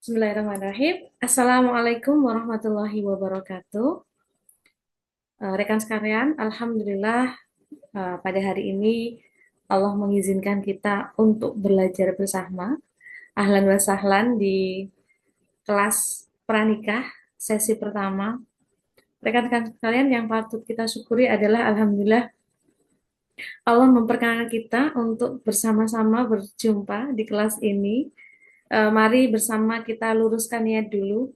Bismillahirrahmanirrahim. Assalamualaikum warahmatullahi wabarakatuh. Rekan sekalian, Alhamdulillah pada hari ini Allah mengizinkan kita untuk belajar bersama. Ahlan wa sahlan di kelas pranikah sesi pertama. Rekan-rekan sekalian yang patut kita syukuri adalah Alhamdulillah Allah memperkenankan kita untuk bersama-sama berjumpa di kelas ini. Mari bersama kita luruskan niat dulu.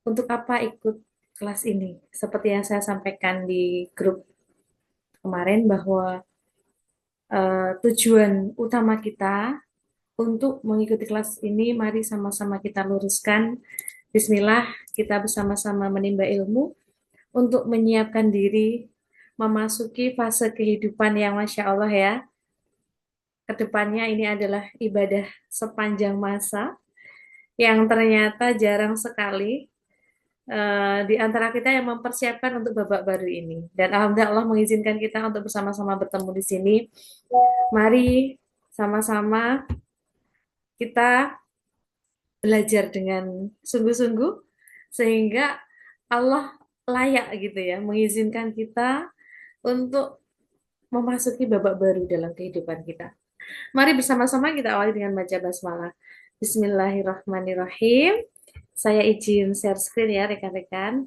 Untuk apa ikut kelas ini? Seperti yang saya sampaikan di grup kemarin bahwa tujuan utama kita untuk mengikuti kelas ini, mari sama-sama kita luruskan. Bismillah, kita bersama-sama menimba ilmu untuk menyiapkan diri memasuki fase kehidupan yang Masya Allah ya. Kedepannya ini adalah ibadah sepanjang masa yang ternyata jarang sekali di antara kita yang mempersiapkan untuk babak baru ini. Dan alhamdulillah Allah mengizinkan kita untuk bersama-sama bertemu di sini. Mari sama-sama kita belajar dengan sungguh-sungguh sehingga Allah layak gitu ya mengizinkan kita untuk memasuki babak baru dalam kehidupan kita. Mari bersama-sama kita awali dengan baca basmalah. Bismillahirrahmanirrahim. Saya izin share screen ya rekan-rekan.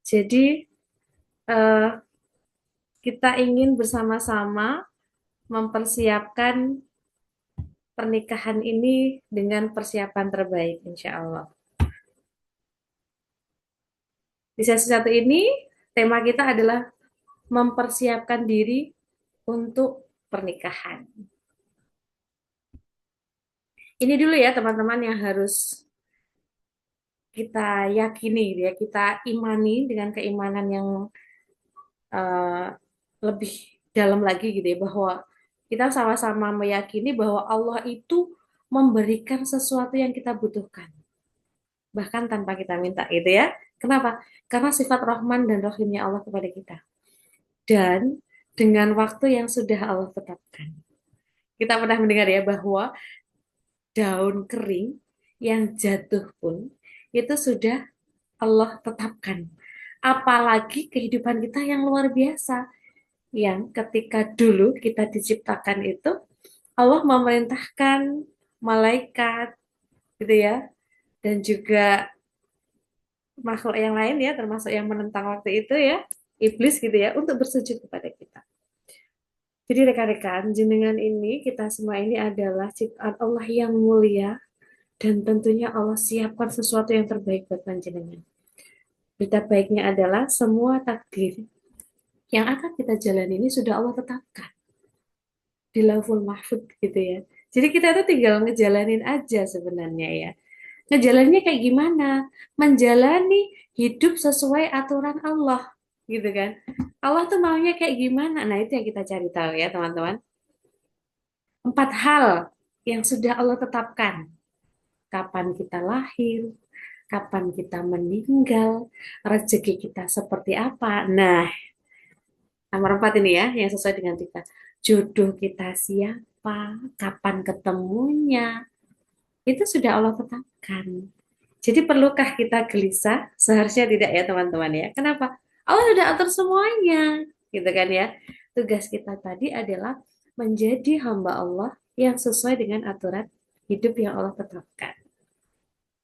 Jadi eh, kita ingin bersama-sama mempersiapkan pernikahan ini dengan persiapan terbaik, insya Allah. Di sesi satu ini, tema kita adalah mempersiapkan diri untuk pernikahan. Ini dulu ya teman-teman yang harus kita yakini, ya kita imani dengan keimanan yang uh, lebih dalam lagi gitu ya, bahwa kita sama-sama meyakini bahwa Allah itu memberikan sesuatu yang kita butuhkan, bahkan tanpa kita minta gitu ya. Kenapa? Karena sifat Rahman dan Rahimnya Allah kepada kita. Dan dengan waktu yang sudah Allah tetapkan. Kita pernah mendengar ya bahwa daun kering yang jatuh pun itu sudah Allah tetapkan. Apalagi kehidupan kita yang luar biasa. Yang ketika dulu kita diciptakan itu Allah memerintahkan malaikat gitu ya dan juga makhluk yang lain ya termasuk yang menentang waktu itu ya iblis gitu ya untuk bersujud kepada kita. Jadi rekan-rekan jenengan ini kita semua ini adalah ciptaan Allah yang mulia dan tentunya Allah siapkan sesuatu yang terbaik buat panjenengan. Berita baiknya adalah semua takdir yang akan kita jalani ini sudah Allah tetapkan di Lauhul Mahfud gitu ya. Jadi kita tuh tinggal ngejalanin aja sebenarnya ya. Ngejalannya kayak gimana? Menjalani hidup sesuai aturan Allah, gitu kan? Allah tuh maunya kayak gimana? Nah, itu yang kita cari tahu ya, teman-teman. Empat hal yang sudah Allah tetapkan. Kapan kita lahir, kapan kita meninggal, rezeki kita seperti apa. Nah, nomor empat ini ya, yang sesuai dengan kita. Jodoh kita siapa, kapan ketemunya, itu sudah Allah tetapkan. Jadi perlukah kita gelisah? Seharusnya tidak ya teman-teman ya. Kenapa? Allah sudah atur semuanya, gitu kan ya. Tugas kita tadi adalah menjadi hamba Allah yang sesuai dengan aturan hidup yang Allah tetapkan.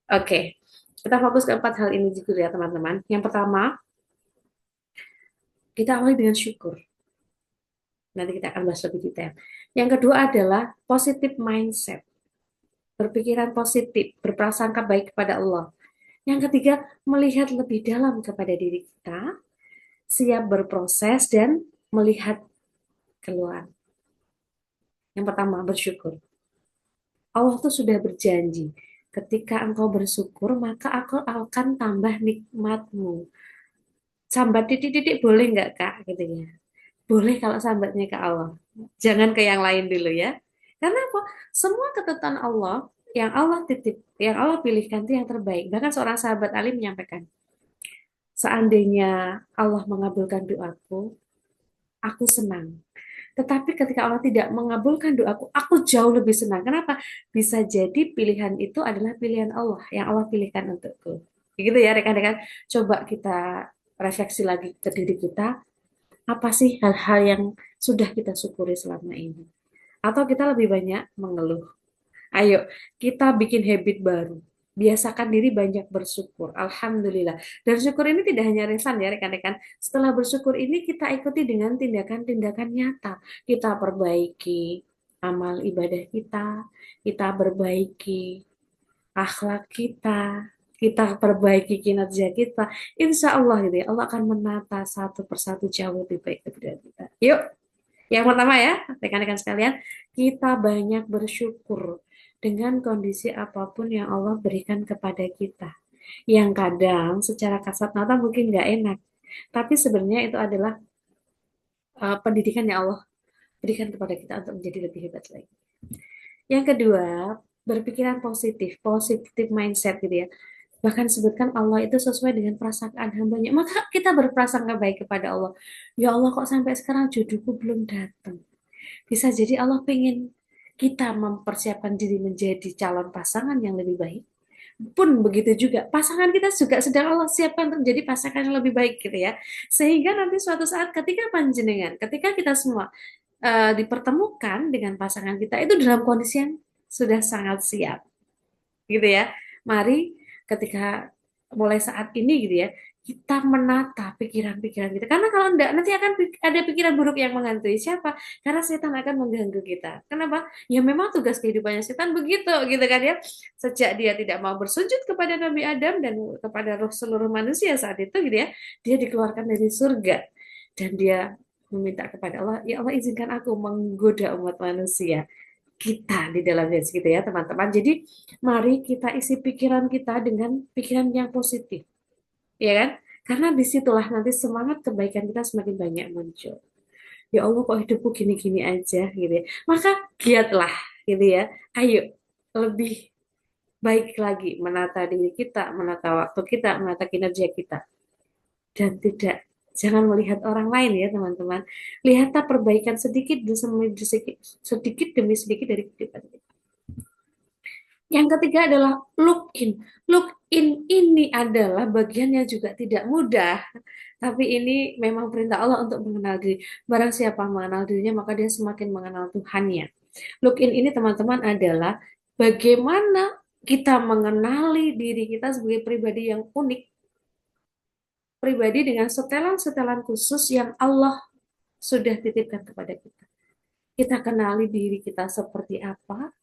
Oke, kita fokus ke empat hal ini juga ya teman-teman. Yang pertama, kita awali dengan syukur. Nanti kita akan bahas lebih detail. Yang kedua adalah positive mindset. Berpikiran positif, berprasangka baik kepada Allah. Yang ketiga, melihat lebih dalam kepada diri kita, siap berproses dan melihat keluar. Yang pertama, bersyukur. Allah tuh sudah berjanji, ketika engkau bersyukur, maka aku akan tambah nikmatmu. Sambat titik-titik boleh nggak Kak? Gitu ya. Boleh kalau sambatnya ke Allah. Jangan ke yang lain dulu ya. Karena apa? Semua ketetapan Allah yang Allah titip, yang Allah pilihkan itu yang terbaik. Bahkan seorang sahabat alim menyampaikan, seandainya Allah mengabulkan doaku, aku senang. Tetapi ketika Allah tidak mengabulkan doaku, aku jauh lebih senang. Kenapa? Bisa jadi pilihan itu adalah pilihan Allah yang Allah pilihkan untukku. Begitu ya rekan-rekan. Coba kita refleksi lagi ke diri kita. Apa sih hal-hal yang sudah kita syukuri selama ini? Atau kita lebih banyak mengeluh? Ayo, kita bikin habit baru. Biasakan diri banyak bersyukur. Alhamdulillah. Dan syukur ini tidak hanya lisan ya rekan-rekan. Setelah bersyukur ini kita ikuti dengan tindakan-tindakan nyata. Kita perbaiki amal ibadah kita. Kita perbaiki akhlak kita. Kita perbaiki kinerja kita. Insya Allah gitu ya. Allah akan menata satu persatu jauh lebih baik dari kita. Yuk, yang pertama ya, rekan-rekan sekalian, kita banyak bersyukur dengan kondisi apapun yang Allah berikan kepada kita. Yang kadang secara kasat mata mungkin nggak enak, tapi sebenarnya itu adalah pendidikan yang Allah berikan kepada kita untuk menjadi lebih hebat lagi. Yang kedua, berpikiran positif, positif mindset gitu ya. Bahkan sebutkan Allah itu sesuai dengan perasaan hambanya. Maka kita berprasangka baik kepada Allah. Ya Allah kok sampai sekarang jodohku belum datang. Bisa jadi Allah pengen kita mempersiapkan diri menjadi calon pasangan yang lebih baik. Pun begitu juga, pasangan kita juga sedang Allah siapkan untuk menjadi pasangan yang lebih baik gitu ya. Sehingga nanti suatu saat ketika panjenengan, ketika kita semua dipertemukan dengan pasangan kita itu dalam kondisi yang sudah sangat siap gitu ya. Mari ketika mulai saat ini gitu ya, kita menata pikiran-pikiran kita. Karena kalau enggak, nanti akan ada pikiran buruk yang menghantui siapa? Karena setan akan mengganggu kita. Kenapa? Ya memang tugas kehidupannya setan begitu, gitu kan ya. Sejak dia tidak mau bersujud kepada Nabi Adam dan kepada roh seluruh manusia saat itu gitu ya, dia dikeluarkan dari surga. Dan dia meminta kepada Allah, ya Allah izinkan aku menggoda umat manusia kita di dalamnya gitu ya teman-teman. Jadi mari kita isi pikiran kita dengan pikiran yang positif, ya kan? Karena disitulah nanti semangat kebaikan kita semakin banyak muncul. Ya Allah kok hidupku gini-gini aja gitu ya. Maka giatlah gitu ya. Ayo lebih baik lagi menata diri kita, menata waktu kita, menata kinerja kita. Dan tidak jangan melihat orang lain ya teman-teman. Lihatlah perbaikan sedikit demi sedikit, sedikit demi sedikit dari kehidupan kita. Yang ketiga adalah look in. Look in ini adalah bagian yang juga tidak mudah. Tapi ini memang perintah Allah untuk mengenal diri. Barang siapa mengenal dirinya, maka dia semakin mengenal Tuhannya. Look in ini teman-teman adalah bagaimana kita mengenali diri kita sebagai pribadi yang unik. Pribadi dengan setelan-setelan khusus yang Allah sudah titipkan kepada kita. Kita kenali diri kita seperti apa,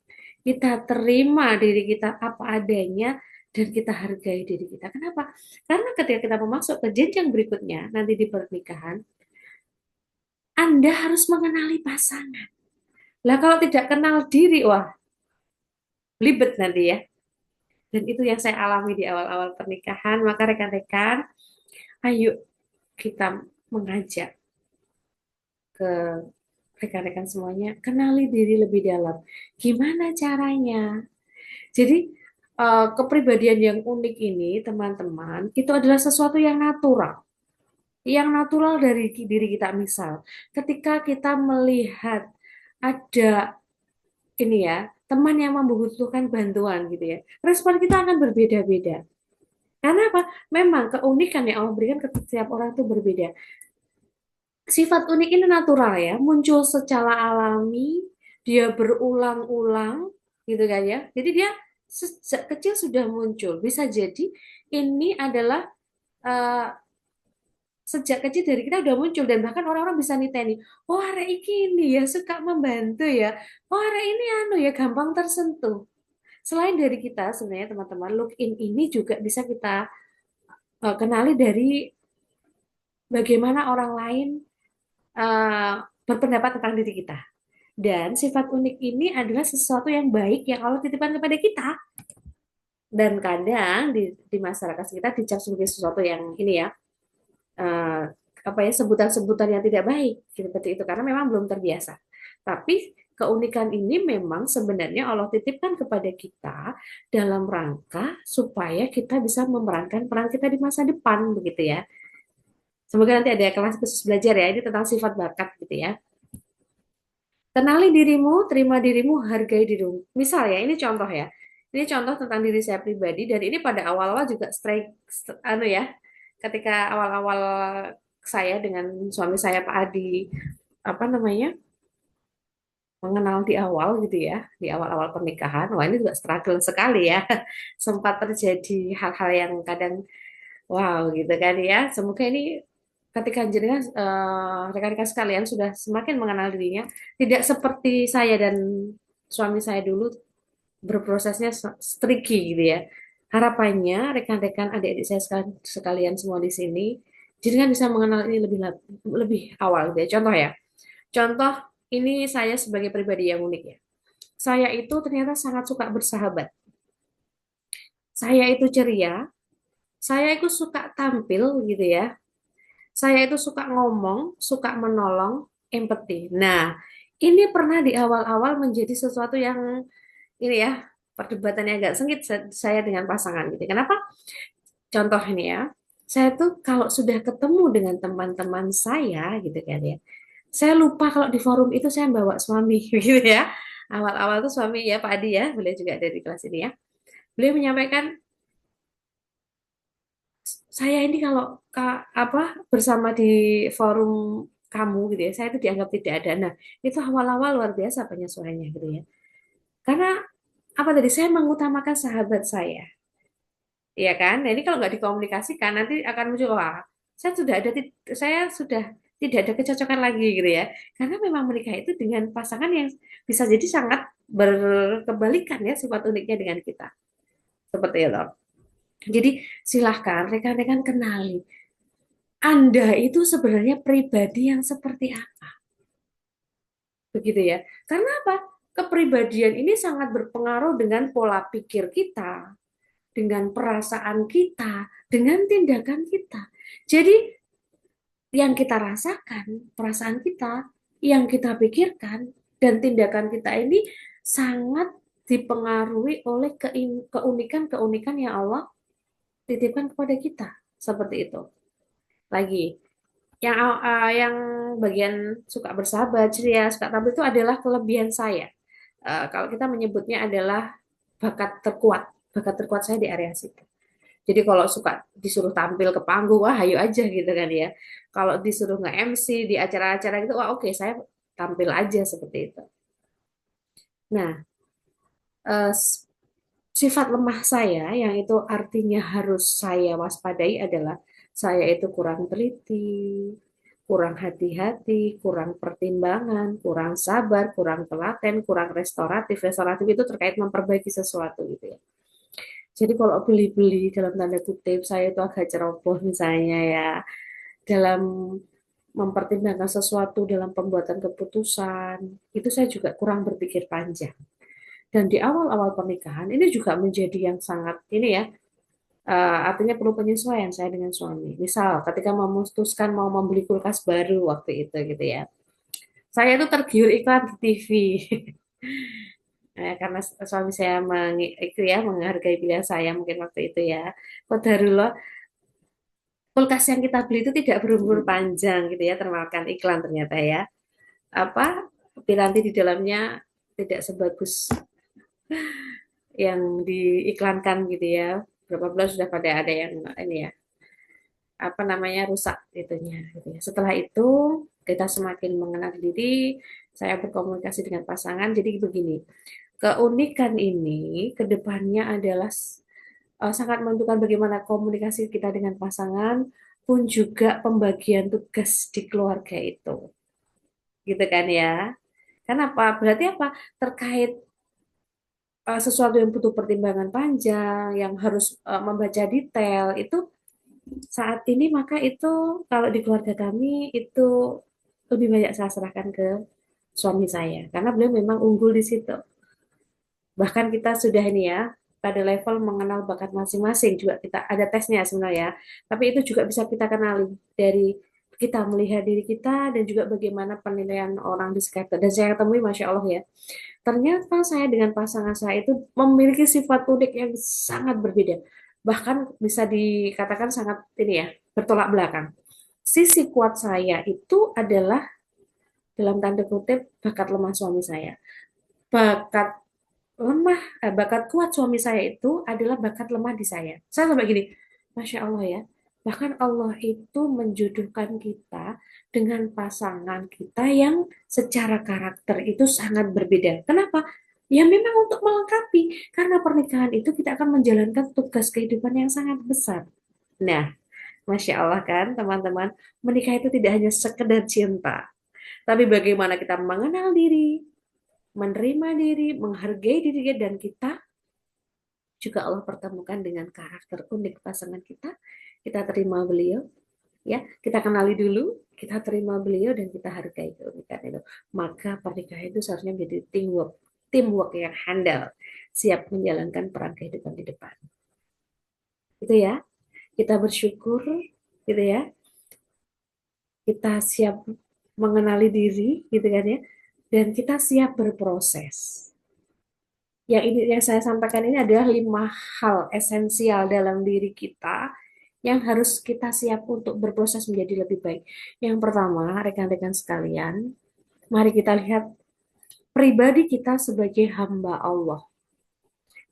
kita terima diri kita apa adanya, dan kita hargai diri kita. Kenapa? Karena ketika kita masuk ke jenjang berikutnya, nanti di pernikahan, Anda harus mengenali pasangan. Lah kalau tidak kenal diri, wah, libet nanti ya. Dan itu yang saya alami di awal-awal pernikahan. Maka rekan-rekan, ayo kita mengajak ke rekan-rekan semuanya, kenali diri lebih dalam. Gimana caranya? Jadi kepribadian yang unik ini, teman-teman, itu adalah sesuatu yang natural. Yang natural dari diri kita. Misal, ketika kita melihat ada ini ya, teman yang membutuhkan bantuan gitu ya, respon kita akan berbeda-beda. Karena apa? Memang keunikan yang Allah berikan ke setiap orang itu berbeda. Sifat unik ini natural ya, muncul secara alami, dia berulang-ulang gitu kan ya. Jadi dia sejak kecil sudah muncul. Bisa jadi ini adalah eh, sejak kecil dari kita udah muncul dan bahkan orang-orang bisa niteni, oh arek iki ini ya suka membantu ya. Oh arek ini anu ya gampang tersentuh. Selain dari kita sebenarnya teman-teman, look in ini juga bisa kita kenali dari bagaimana orang lain eh, berpendapat tentang diri kita. Dan sifat unik ini adalah sesuatu yang baik yang Allah titipkan kepada kita. Dan kadang di masyarakat kita dicap sebagai sesuatu yang ini ya, eh, apa ya sebutan-sebutan yang tidak baik seperti itu karena memang belum terbiasa. Tapi keunikan ini memang sebenarnya Allah titipkan kepada kita dalam rangka supaya kita bisa memerankan peran kita di masa depan begitu ya. Semoga nanti ada kelas khusus belajar ya ini tentang sifat bakat gitu ya. Kenali dirimu, terima dirimu, hargai dirimu. Misal ya, ini contoh ya. Ini contoh tentang diri saya pribadi dan ini pada awal-awal juga strike anu ya. Ketika awal-awal saya dengan suami saya Pak Adi apa namanya? Mengenal di awal gitu ya, di awal-awal pernikahan. Wah, ini juga struggle sekali ya. Sempat terjadi hal-hal yang kadang wow gitu kan ya. Semoga ini ketika jenengan rekan-rekan sekalian sudah semakin mengenal dirinya, tidak seperti saya dan suami saya dulu berprosesnya tricky gitu ya. Harapannya rekan-rekan adik-adik saya sekalian semua di sini, jenengan bisa mengenal ini lebih awal gitu ya. Contoh ya, contoh ini saya sebagai pribadi yang unik ya. Saya itu ternyata sangat suka bersahabat. Saya itu ceria, saya itu suka tampil gitu ya. Saya itu suka ngomong, suka menolong, empati. Nah, ini pernah di awal-awal menjadi sesuatu yang ini ya, perdebatannya agak sengit saya dengan pasangan gitu. Kenapa? Contoh ini ya, saya tuh kalau sudah ketemu dengan teman-teman saya gitu kan ya, saya lupa kalau di forum itu saya bawa suami gitu ya. Awal-awal tuh suami ya Pak Adi ya, beliau juga ada di kelas ini ya. Beliau menyampaikan saya ini kalau apa bersama di forum kamu gitu ya, saya itu dianggap tidak ada. Nah, itu awal-awal luar biasa penyesuaiannya gitu ya. Karena apa tadi saya mengutamakan sahabat saya, ya kan? Nah, ini kalau nggak dikomunikasikan nanti akan muncul wah, saya sudah tidak ada kecocokan lagi gitu ya. Karena memang menikah itu dengan pasangan yang bisa jadi sangat berkebalikan ya sifat uniknya dengan kita. Seperti itu. Jadi silahkan rekan-rekan kenali Anda itu sebenarnya pribadi yang seperti apa, begitu ya. Karena apa? Kepribadian ini sangat berpengaruh dengan pola pikir kita, dengan perasaan kita, dengan tindakan kita. Jadi yang kita rasakan, perasaan kita, yang kita pikirkan, dan tindakan kita ini sangat dipengaruhi oleh keunikan-keunikan yang Allah titipkan kepada kita. Seperti itu. Lagi, yang bagian suka bersahabat, ceria, suka tampil itu adalah kelebihan saya. Kalau kita menyebutnya adalah bakat terkuat. Bakat terkuat saya di area situ. Jadi kalau suka disuruh tampil ke panggung, wah ayo aja gitu kan ya. Kalau disuruh nge-MC di acara-acara gitu, wah oke saya tampil aja seperti itu. Nah, eh, sifat lemah saya yang itu artinya harus saya waspadai adalah saya itu kurang teliti, kurang hati-hati, kurang pertimbangan, kurang sabar, kurang telaten, kurang restoratif. Restoratif itu terkait memperbaiki sesuatu gitu ya. Jadi kalau beli-beli dalam tanda kutip saya itu agak ceroboh misalnya ya dalam mempertimbangkan sesuatu dalam pembuatan keputusan, itu saya juga kurang berpikir panjang. Dan di awal-awal pernikahan ini juga menjadi yang sangat ini ya, artinya perlu penyesuaian saya dengan suami. Misal ketika memutuskan mau membeli kulkas baru waktu itu gitu ya. Saya itu tergiur iklan di TV. Karena suami saya itu ya menghargai pilihan saya mungkin waktu itu ya. Qadarullah kulkas yang kita beli itu tidak berumur panjang gitu ya, termakan iklan ternyata ya. Apa piranti di dalamnya tidak sebagus yang diiklankan gitu ya. Berapa bulan sudah pada ada yang ini ya, apa namanya rusak itunya gitu ya. Setelah itu kita semakin mengenal diri, saya berkomunikasi dengan pasangan. Jadi begini, keunikan ini kedepannya adalah sangat menentukan bagaimana komunikasi kita dengan pasangan pun juga pembagian tugas di keluarga itu, gitu kan ya. Kenapa? Berarti apa? Terkait sesuatu yang butuh pertimbangan panjang, yang harus membaca detail itu saat ini maka itu kalau di keluarga kami itu lebih banyak saya serahkan ke suami saya karena beliau memang unggul di situ. Bahkan kita sudah ini ya pada level mengenal bakat masing-masing juga kita ada tesnya sebenarnya. Tapi itu juga bisa kita kenali dari kita melihat diri kita dan juga bagaimana penilaian orang di sekitar. Dan saya temui Masya Allah ya, ternyata saya dengan pasangan saya itu memiliki sifat unik yang sangat berbeda. Bahkan bisa dikatakan sangat ini ya, bertolak belakang. Sisi kuat saya itu adalah dalam tanda kutip bakat lemah suami saya. Bakat bakat kuat suami saya itu adalah bakat lemah di saya. Saya sampai gini, Masya Allah ya. Bahkan Allah itu menjodohkan kita dengan pasangan kita yang secara karakter itu sangat berbeda. Kenapa? Ya memang untuk melengkapi. Karena pernikahan itu kita akan menjalankan tugas kehidupan yang sangat besar. Nah, Masya Allah kan teman-teman, menikah itu tidak hanya sekedar cinta, tapi bagaimana kita mengenal diri, menerima diri, menghargai diri, dan kita juga Allah pertemukan dengan karakter unik pasangan kita. Kita terima beliau, ya, kita kenali dulu, kita terima beliau dan kita hargai keunikan itu. Maka pernikahan itu seharusnya menjadi teamwork yang handal, siap menjalankan peran kehidupan di depan. Itu ya, kita bersyukur, gitu ya, kita siap mengenali diri, gitu kan ya, dan kita siap berproses. Yang saya sampaikan ini adalah 5 hal esensial dalam diri kita yang harus kita siap untuk berproses menjadi lebih baik. Yang pertama, rekan-rekan sekalian, mari kita lihat pribadi kita sebagai hamba Allah.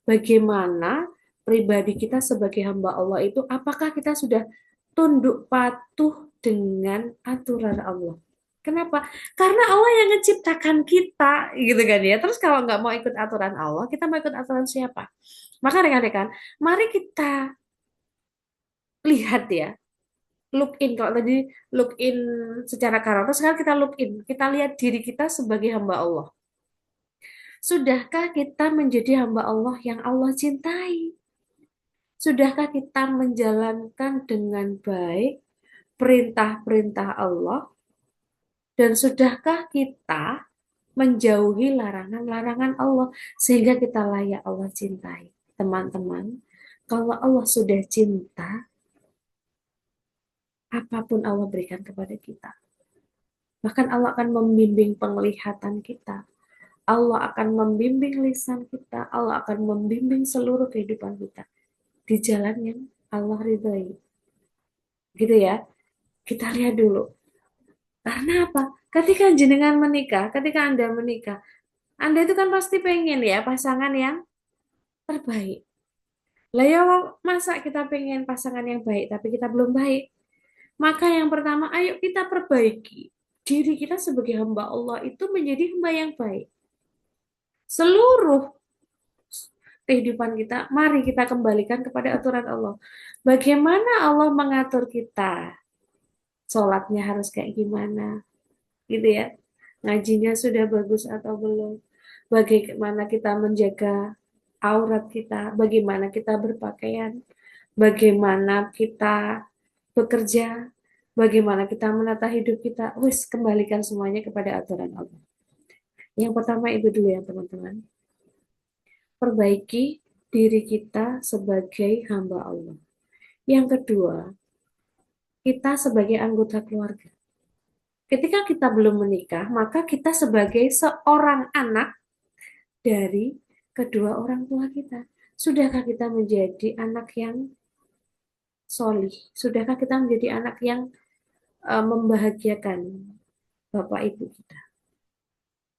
Bagaimana pribadi kita sebagai hamba Allah itu, apakah kita sudah tunduk patuh dengan aturan Allah? Kenapa? Karena Allah yang menciptakan kita, gitu kan ya. Terus kalau nggak mau ikut aturan Allah, kita mau ikut aturan siapa? Maka rekan-rekan, mari kita lihat ya, look in. Kalau tadi look in secara karakter, sekarang kita look in. Kita lihat diri kita sebagai hamba Allah. Sudahkah kita menjadi hamba Allah yang Allah cintai? Sudahkah kita menjalankan dengan baik perintah-perintah Allah? Dan sudahkah kita menjauhi larangan-larangan Allah sehingga kita layak Allah cintai? Teman-teman, kalau Allah sudah cinta, apapun Allah berikan kepada kita. Bahkan Allah akan membimbing penglihatan kita. Allah akan membimbing lisan kita. Allah akan membimbing seluruh kehidupan kita di jalan yang Allah ridhai. Gitu ya. Kita lihat dulu. Karena apa? Ketika jenengan menikah, ketika Anda menikah, Anda itu kan pasti pengen ya pasangan yang terbaik. Lah ya, masa kita pengen pasangan yang baik tapi kita belum baik? Maka yang pertama, ayo kita perbaiki diri kita sebagai hamba Allah itu menjadi hamba yang baik. Seluruh kehidupan kita, mari kita kembalikan kepada aturan Allah. Bagaimana Allah mengatur kita? Sholatnya harus kayak gimana? Gitu ya. Ngajinya sudah bagus atau belum? Bagaimana kita menjaga aurat kita? Bagaimana kita berpakaian? Bagaimana kita bekerja? Bagaimana kita menata hidup kita? Wis, kembalikan semuanya kepada aturan Allah. Yang pertama itu dulu ya teman-teman. Perbaiki diri kita sebagai hamba Allah. Yang kedua, kita sebagai anggota keluarga. Ketika kita belum menikah, maka kita sebagai seorang anak dari kedua orang tua kita. Sudahkah kita menjadi anak yang solih? Sudahkah kita menjadi anak yang membahagiakan bapak ibu kita?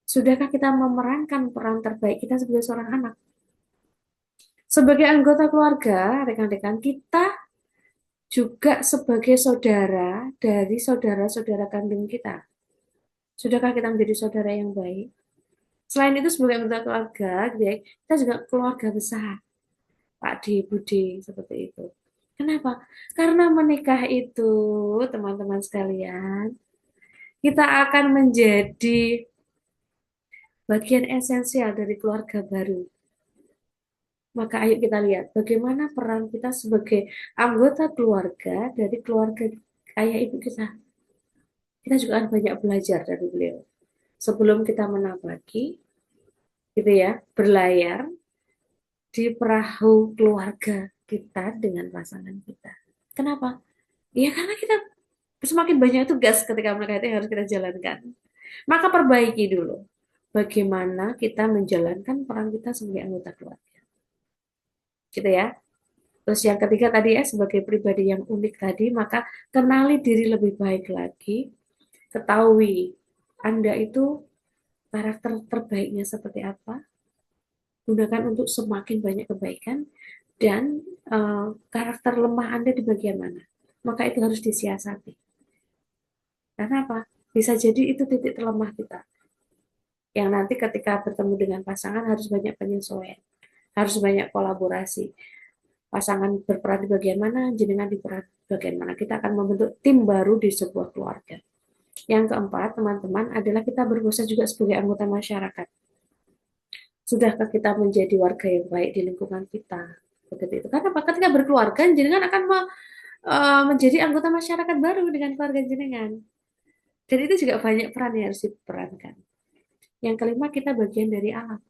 Sudahkah kita memerankan peran terbaik kita sebagai seorang anak? Sebagai anggota keluarga, rekan-rekan, kita juga sebagai saudara dari saudara-saudara kandung kita. Sudahkah kita menjadi saudara yang baik? Selain itu sebagai anggota keluarga, gitu ya, kita juga keluarga besar, Pak D, Bude, seperti itu. Kenapa? Karena menikah itu, teman-teman sekalian, kita akan menjadi bagian esensial dari keluarga baru. Maka ayo kita lihat bagaimana peran kita sebagai anggota keluarga dari keluarga ayah ibu kita. Kita juga akan banyak belajar dari beliau. Sebelum kita menapaki, gitu ya, berlayar di perahu keluarga kita dengan pasangan kita. Kenapa? Ya karena kita semakin banyak tugas ketika menikah itu yang harus kita jalankan. Maka perbaiki dulu bagaimana kita menjalankan peran kita sebagai anggota keluarga. Gitu ya. Terus yang ketiga tadi ya, sebagai pribadi yang unik tadi, maka kenali diri lebih baik lagi, ketahui Anda itu karakter terbaiknya seperti apa, gunakan untuk semakin banyak kebaikan, dan karakter lemah Anda di bagian mana. Maka itu harus disiasati. Karena apa? Bisa jadi itu titik terlemah kita. Yang nanti ketika bertemu dengan pasangan harus banyak penyesuaian, harus banyak kolaborasi. Pasangan berperan di bagian mana, jenengan di peran bagian mana. Kita akan membentuk tim baru di sebuah keluarga. Yang keempat, teman-teman, adalah kita berproses juga sebagai anggota masyarakat. Sudahkah kita menjadi warga yang baik di lingkungan kita? Begitu itu. Karena apa? Ketika berkeluarga, jenengan akan menjadi anggota masyarakat baru dengan keluarga jenengan. Dan itu juga banyak peran yang harus diperankan. Yang kelima, kita bagian dari alam.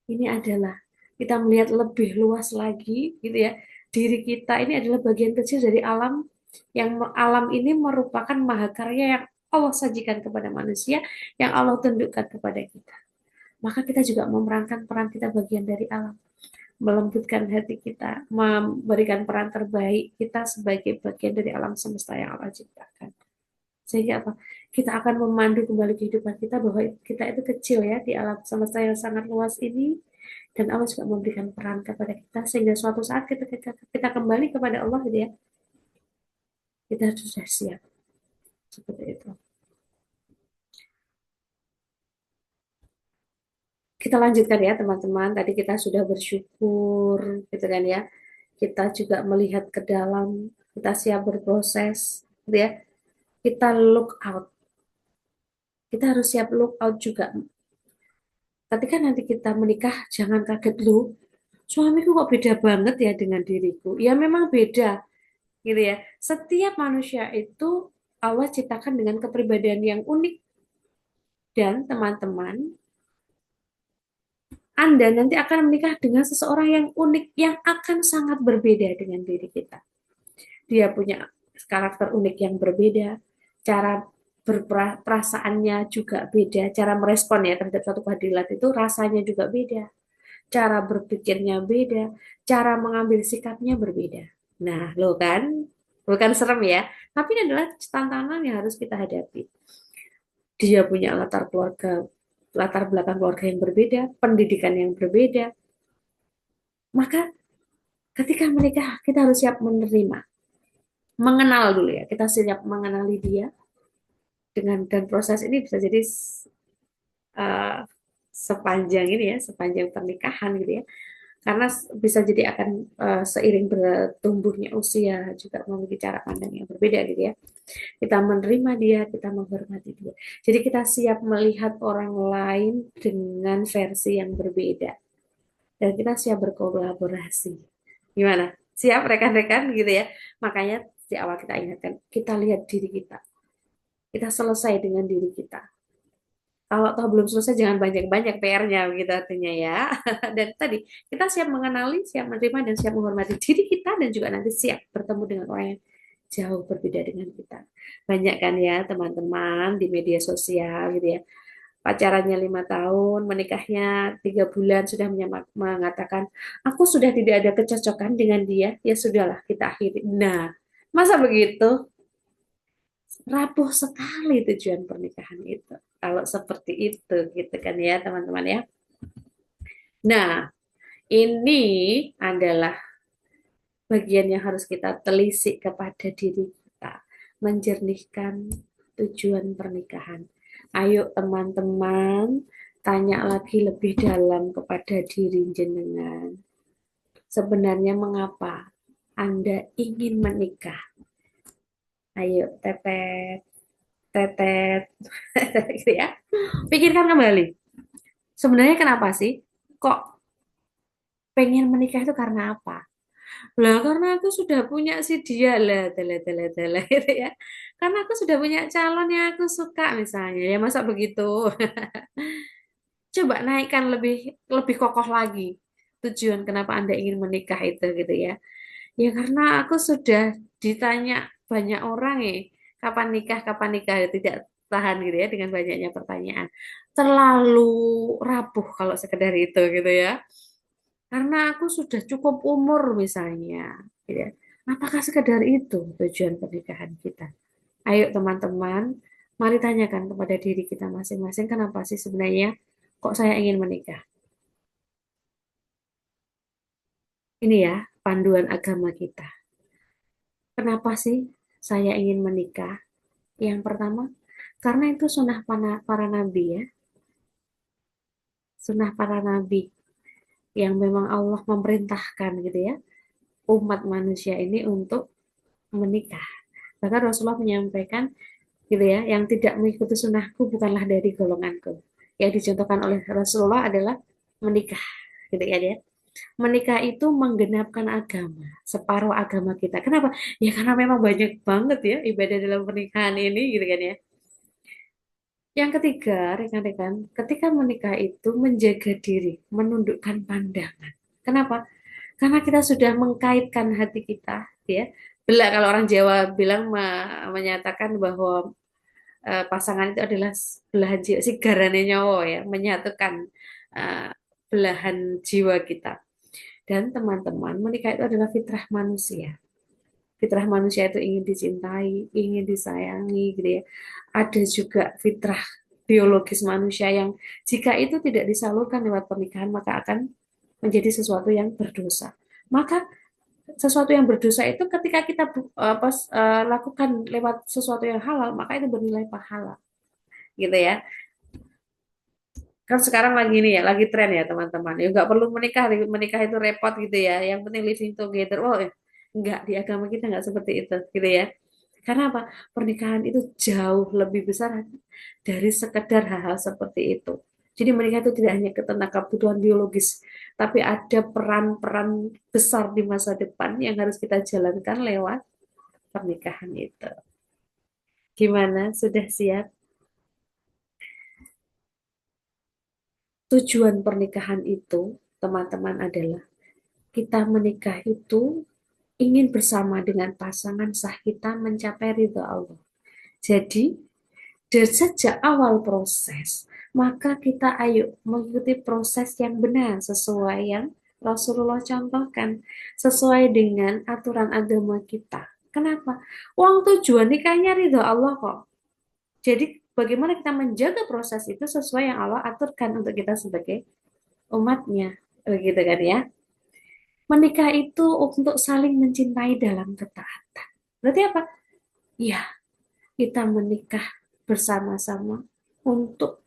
Ini adalah kita melihat lebih luas lagi, gitu ya. Diri kita ini adalah bagian kecil dari alam, yang alam ini merupakan mahakarya yang Allah sajikan kepada manusia, yang Allah tundukkan kepada kita. Maka kita juga memerankan peran kita bagian dari alam, melembutkan hati kita, memberikan peran terbaik kita sebagai bagian dari alam semesta yang Allah ciptakan. Sehingga apa? Kita akan memandu kembali kehidupan kita bahwa kita itu kecil ya di alam semesta yang sangat luas ini, dan Allah juga memberikan peran kepada kita sehingga suatu saat kita kembali kepada Allah gitu ya, kita sudah siap seperti itu. Kita lanjutkan ya teman-teman. Tadi kita sudah bersyukur gitu kan ya. Kita juga melihat ke dalam, kita siap berproses gitu ya. Kita look out. Kita harus siap look out juga. Ketika nanti kita menikah, jangan kaget lu. Suamiku kok beda banget ya dengan diriku. Ya memang beda gitu ya. Setiap manusia itu Allah ciptakan dengan kepribadian yang unik, dan teman-teman, Anda nanti akan menikah dengan seseorang yang unik yang akan sangat berbeda dengan diri kita. Dia punya karakter unik yang berbeda, cara berperasaannya juga beda, cara merespon ya terhadap suatu keadilan itu rasanya juga beda, cara berpikirnya beda, cara mengambil sikapnya berbeda. Nah, lo kan, bukan serem ya, tapi ini adalah tantangan yang harus kita hadapi. Dia punya latar belakang keluarga yang berbeda, pendidikan yang berbeda. Maka ketika menikah kita harus siap menerima, mengenal dulu ya. Kita siap mengenali dia, dan proses ini bisa jadi uh, sepanjang ini ya, sepanjang pernikahan gitu ya. Karena bisa jadi akan seiring bertumbuhnya usia juga memiliki cara pandang yang berbeda gitu ya. Kita menerima dia, kita menghormati dia. Jadi kita siap melihat orang lain dengan versi yang berbeda. Dan kita siap berkolaborasi. Gimana? Siap rekan-rekan gitu ya. Makanya di awal kita ingatkan, kita lihat diri kita. Kita selesai dengan diri kita. Kalau toh belum selesai, jangan banyak-banyak PR-nya gitu artinya ya. Dan tadi, kita siap mengenali, siap menerima, dan siap menghormati diri kita, dan juga nanti siap bertemu dengan orang yang jauh berbeda dengan kita. Banyak kan ya teman-teman di media sosial gitu ya. Pacarannya 5 tahun, menikahnya 3 bulan sudah mengatakan, aku sudah tidak ada kecocokan dengan dia, ya sudahlah kita akhiri. Nah, masa begitu? Rapuh sekali tujuan pernikahan itu. Kalau seperti itu, gitu kan ya teman-teman ya. Nah, ini adalah bagian yang harus kita telisik kepada diri kita, menjernihkan tujuan pernikahan. Ayo teman-teman, tanya lagi lebih dalam kepada diri jenengan. Sebenarnya mengapa Anda ingin menikah? Ayo tetet, tetet, gitu ya. Pikirkan kembali. Sebenarnya kenapa sih? Kok pengen menikah itu karena apa? Lah karena aku sudah punya si dia lah, tele gitu ya. Karena aku sudah punya calon yang aku suka misalnya. Ya masa begitu? Coba naikkan lebih lebih kokoh lagi tujuan kenapa Anda ingin menikah itu gitu ya. Ya karena aku sudah ditanya banyak orang kapan nikah, tidak tahan gitu ya dengan banyaknya pertanyaan. Terlalu rapuh kalau sekedar itu gitu ya. Karena aku sudah cukup umur misalnya, gitu ya. Apakah sekedar itu tujuan pernikahan kita? Ayo teman-teman, Mari tanyakan kepada diri kita masing-masing, kenapa sih sebenarnya kok saya ingin menikah? Ini ya, panduan agama kita. Kenapa sih saya ingin menikah? Yang pertama, karena itu sunnah para nabi ya, sunnah para nabi yang memang Allah memerintahkan gitu ya, umat manusia ini untuk menikah. Bahkan Rasulullah menyampaikan gitu ya, yang tidak mengikuti sunnahku bukanlah dari golonganku. Yang dicontohkan oleh Rasulullah adalah menikah, gitu ya dia. Menikah itu menggenapkan agama, separuh agama kita. Kenapa? Ya karena memang banyak banget ya ibadah dalam pernikahan ini, gitu kan ya. Yang ketiga, rekan-rekan, ketika menikah itu menjaga diri, menundukkan pandangan. Kenapa? Karena kita sudah mengkaitkan hati kita, ya. Kalau orang Jawa bilang menyatakan bahwa pasangan itu adalah belahan jiwa, si garane nyawa ya, menyatukan eh, belahan jiwa kita. Dan teman-teman, menikah itu adalah fitrah manusia. Fitrah manusia itu ingin dicintai, ingin disayangi, gitu ya. Ada juga fitrah biologis manusia yang jika itu tidak disalurkan lewat pernikahan, maka akan menjadi sesuatu yang berdosa. Maka sesuatu yang berdosa itu ketika kita lakukan lewat sesuatu yang halal, maka itu bernilai pahala, gitu ya. Kan sekarang lagi ini ya, lagi tren ya teman-teman. Ya nggak perlu menikah, menikah itu repot gitu ya. Yang penting living together. Oh, nggak, di agama kita nggak seperti itu, gitu ya. Karena apa? Pernikahan itu jauh lebih besar dari sekedar hal-hal seperti itu. Jadi menikah itu tidak hanya tentang kebutuhan biologis, tapi ada peran-peran besar di masa depan yang harus kita jalankan lewat pernikahan itu. Gimana? Sudah siap? Tujuan pernikahan itu, teman-teman, adalah kita menikah itu ingin bersama dengan pasangan sah kita mencapai ridha Allah. Jadi, dari sejak awal proses, maka kita ayo mengikuti proses yang benar sesuai yang Rasulullah contohkan, sesuai dengan aturan agama kita. Kenapa? Uang tujuan nikahnya ridha Allah kok. Jadi, bagaimana kita menjaga proses itu sesuai yang Allah aturkan untuk kita sebagai umatnya. Begitu kan ya? Menikah itu untuk saling mencintai dalam ketaatan. Berarti apa? Ya, kita menikah bersama-sama untuk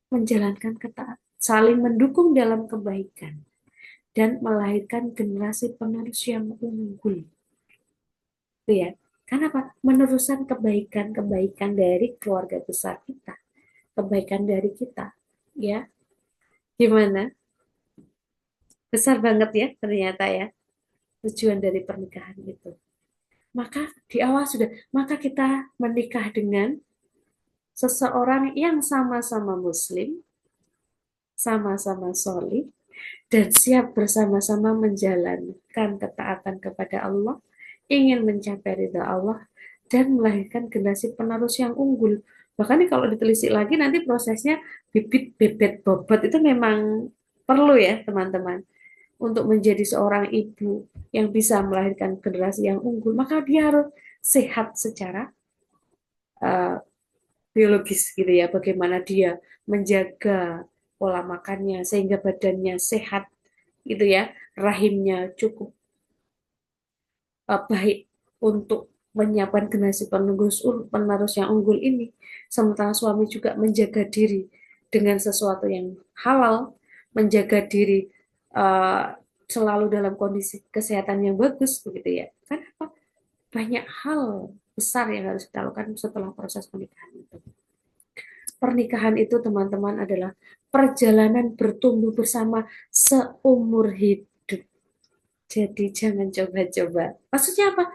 menjalankan ketaatan, saling mendukung dalam kebaikan, dan melahirkan generasi penerus yang unggul. Itu ya. Karena apa? Meneruskan kebaikan-kebaikan dari keluarga besar kita, kebaikan dari kita. Ya, gimana? Besar banget ya ternyata ya tujuan dari pernikahan itu. Maka di awal sudah, maka kita menikah dengan seseorang yang sama-sama muslim, sama-sama solih, dan siap bersama-sama menjalankan ketaatan kepada Allah, ingin mencapai ridha Allah, dan melahirkan generasi penerus yang unggul. Bahkan nih kalau ditelisik lagi nanti prosesnya bibit, bebet, bobot itu memang perlu ya teman-teman. Untuk menjadi seorang ibu yang bisa melahirkan generasi yang unggul, maka dia harus sehat secara uh, biologis gitu ya. Bagaimana dia menjaga pola makannya sehingga badannya sehat gitu ya, rahimnya cukup baik untuk menyiapkan generasi penerus yang unggul ini. Sementara suami juga menjaga diri dengan sesuatu yang halal, menjaga diri uh, selalu dalam kondisi kesehatan yang bagus begitu ya. Kenapa? Banyak hal besar yang harus kita lakukan setelah proses pernikahan itu. Pernikahan itu teman-teman adalah perjalanan bertumbuh bersama seumur hidup. Jadi jangan coba-coba. Maksudnya apa?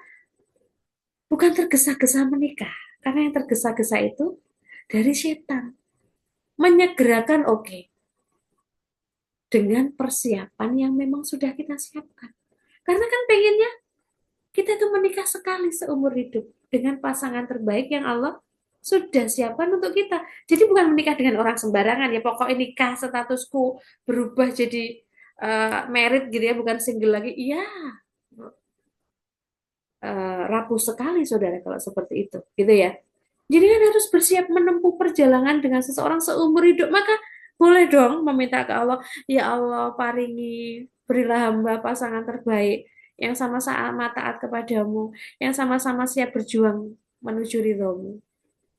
Bukan tergesa-gesa menikah. Karena yang tergesa-gesa itu dari setan. Menyegerakan oke. Dengan persiapan yang memang sudah kita siapkan. Karena kan pengennya kita itu menikah sekali seumur hidup. Dengan pasangan terbaik yang Allah sudah siapkan untuk kita. Jadi bukan menikah dengan orang sembarangan ya. Pokoknya nikah statusku berubah jadi married gitu ya. Bukan single lagi. Iya, rapuh sekali saudara kalau seperti itu. Gitu ya. Jadi kan harus bersiap menempuh perjalanan dengan seseorang seumur hidup. Maka boleh dong meminta ke Allah, ya Allah paringi, berilah hamba pasangan terbaik yang sama-sama taat kepadamu, yang sama-sama siap berjuang menuju ridhomu.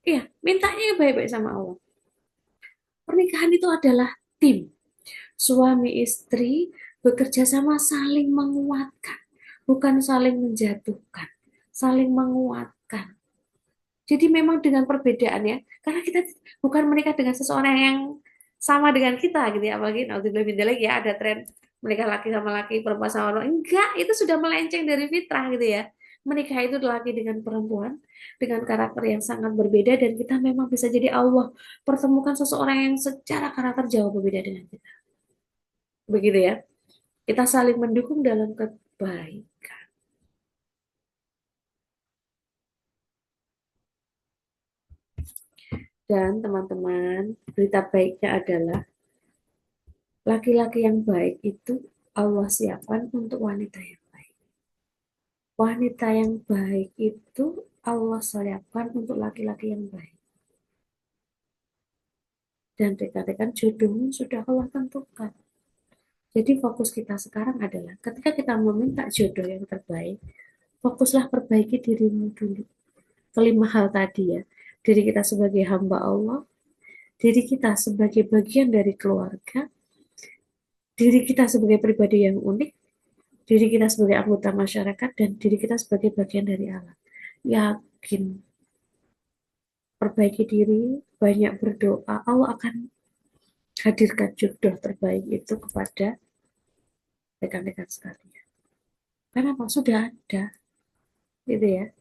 Iya, mintanya yang baik-baik sama Allah. Pernikahan itu adalah tim. Suami istri bekerja sama saling menguatkan, bukan saling menjatuhkan, saling menguatkan. Jadi memang dengan perbedaannya, karena kita bukan menikah dengan seseorang yang sama dengan kita gitu ya, apalagi naudzubillah lagi ya ada tren menikah laki sama laki, perempuan sama perempuan. Enggak, itu sudah melenceng dari fitrah gitu ya. Menikah itu laki dengan perempuan dengan karakter yang sangat berbeda dan kita memang bisa jadi Allah pertemukan seseorang yang secara karakter jauh berbeda dengan kita. Begitu ya. Kita saling mendukung dalam kebaikan. Dan teman-teman, berita baiknya adalah laki-laki yang baik itu Allah siapkan untuk wanita yang baik. Wanita yang baik itu Allah siapkan untuk laki-laki yang baik. Dan rekan-rekan jodohmu sudah Allah tentukan. Jadi fokus kita sekarang adalah ketika kita meminta jodoh yang terbaik, fokuslah perbaiki dirimu dulu. Kelima hal tadi ya, diri kita sebagai hamba Allah, diri kita sebagai bagian dari keluarga, diri kita sebagai pribadi yang unik, diri kita sebagai anggota masyarakat, dan diri kita sebagai bagian dari alam. Yakin, perbaiki diri, banyak berdoa, Allah akan hadirkan jodoh terbaik itu kepada rekan-rekan sekalian. Kenapa? Sudah ada, gitu ya.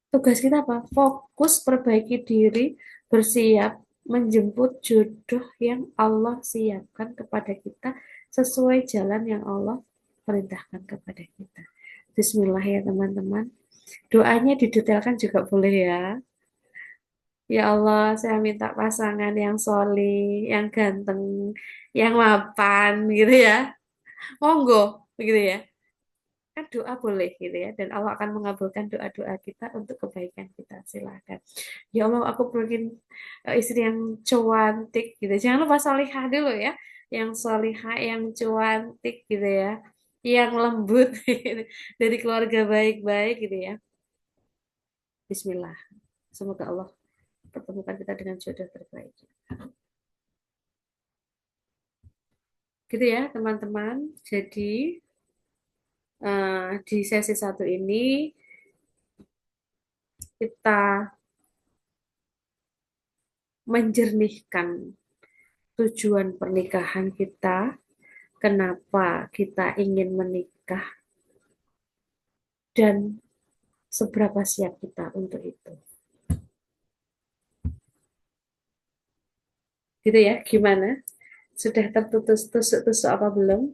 Tugas kita apa? Fokus perbaiki diri, bersiap menjemput jodoh yang Allah siapkan kepada kita sesuai jalan yang Allah perintahkan kepada kita. Bismillah ya teman-teman. Doanya didetailkan juga boleh ya. Ya Allah, saya minta pasangan yang solih, yang ganteng, yang mapan gitu ya. Monggo, begitu ya. Kan doa boleh gitu ya. Dan Allah akan mengabulkan doa-doa kita untuk kebaikan kita. Silakan. Ya Allah, aku pengen istri yang cuantik gitu. Jangan lupa solihah dulu ya. Yang solihah, yang cuantik gitu ya. Yang lembut gitu. Dari keluarga baik-baik gitu ya. Bismillah. Semoga Allah pertemukan kita dengan jodoh terbaik. Gitu ya teman-teman. Jadi di sesi satu ini kita menjernihkan tujuan pernikahan kita, kenapa kita ingin menikah, dan seberapa siap kita untuk itu. Gitu ya, gimana? Sudah tertutus tusuk-tusuk apa belum?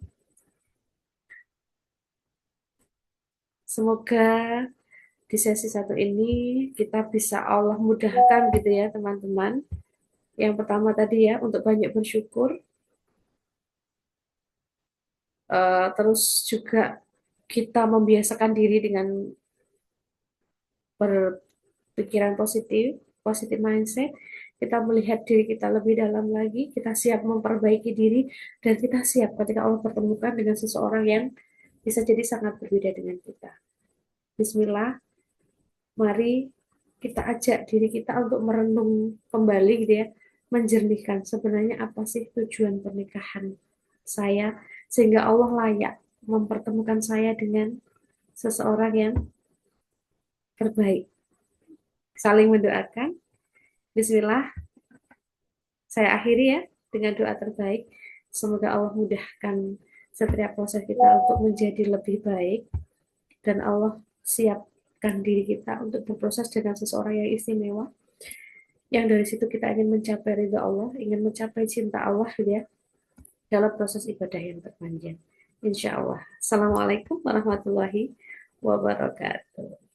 Semoga di sesi satu ini kita bisa Allah mudahkan gitu ya teman-teman. Yang pertama tadi ya, untuk banyak bersyukur, terus juga kita membiasakan diri dengan berpikiran positif, positif mindset, kita melihat diri kita lebih dalam lagi, kita siap memperbaiki diri, dan kita siap ketika Allah pertemukan dengan seseorang yang bisa jadi sangat berbeda dengan kita. Bismillah, mari kita ajak diri kita untuk merenung kembali gitu ya, menjernihkan sebenarnya apa sih tujuan pernikahan saya, sehingga Allah layak mempertemukan saya dengan seseorang yang terbaik. Saling mendoakan. Bismillah, saya akhiri ya dengan doa terbaik. Semoga Allah mudahkan setiap proses kita untuk menjadi lebih baik dan Allah siapkan diri kita untuk berproses dengan seseorang yang istimewa. Yang dari situ kita ingin mencapai ridha Allah, ingin mencapai cinta Allah gitu ya, dalam proses ibadah yang terpanjang. Insya Allah. Assalamualaikum warahmatullahi wabarakatuh.